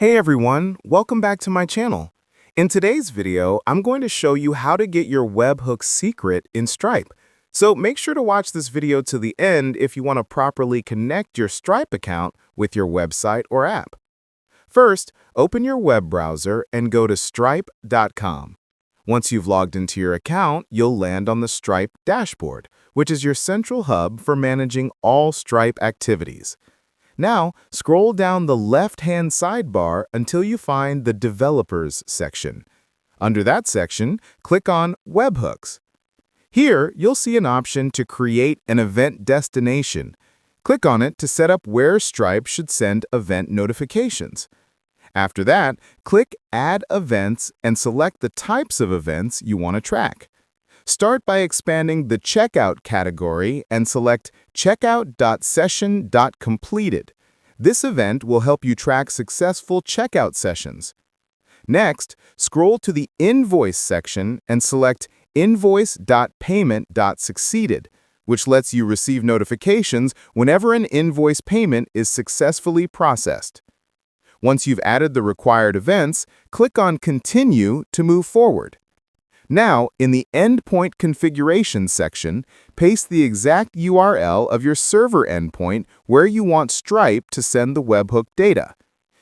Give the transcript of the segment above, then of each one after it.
Hey everyone, welcome back to my channel. In today's video, I'm going to show you how to get your webhook secret in Stripe. So make sure to watch this video to the end if you want to properly connect your Stripe account with your website or app. First, open your web browser and go to stripe.com. Once you've logged into your account, you'll land on the Stripe dashboard, which is your central hub for managing all Stripe activities. Now, scroll down the left-hand sidebar until you find the Developers section. Under that section, click on Webhooks. Here, you'll see an option to create an event destination. Click on it to set up where Stripe should send event notifications. After that, click Add Events and select the types of events you want to track. Start by expanding the Checkout category and select checkout.session.completed. This event will help you track successful checkout sessions. Next, scroll to the Invoice section and select invoice.payment.succeeded, which lets you receive notifications whenever an invoice payment is successfully processed. Once you've added the required events, click on Continue to move forward. Now, in the Endpoint Configuration section, paste the exact URL of your server endpoint where you want Stripe to send the webhook data.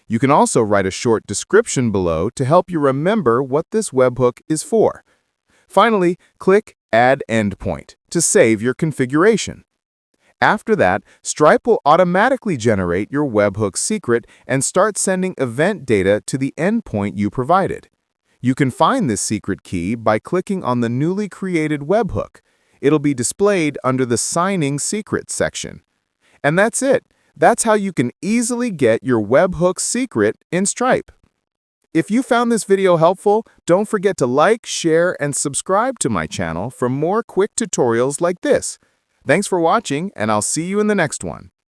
You can also write a short description below to help you remember what this webhook is for. Finally, click Add Endpoint to save your configuration. After that, Stripe will automatically generate your webhook secret and start sending event data to the endpoint you provided. You can find this secret key by clicking on the newly created webhook. It'll be displayed under the Signing Secrets section. And that's it. That's how you can easily get your webhook secret in Stripe. If you found this video helpful, don't forget to like, share, and subscribe to my channel for more quick tutorials like this. Thanks for watching, and I'll see you in the next one.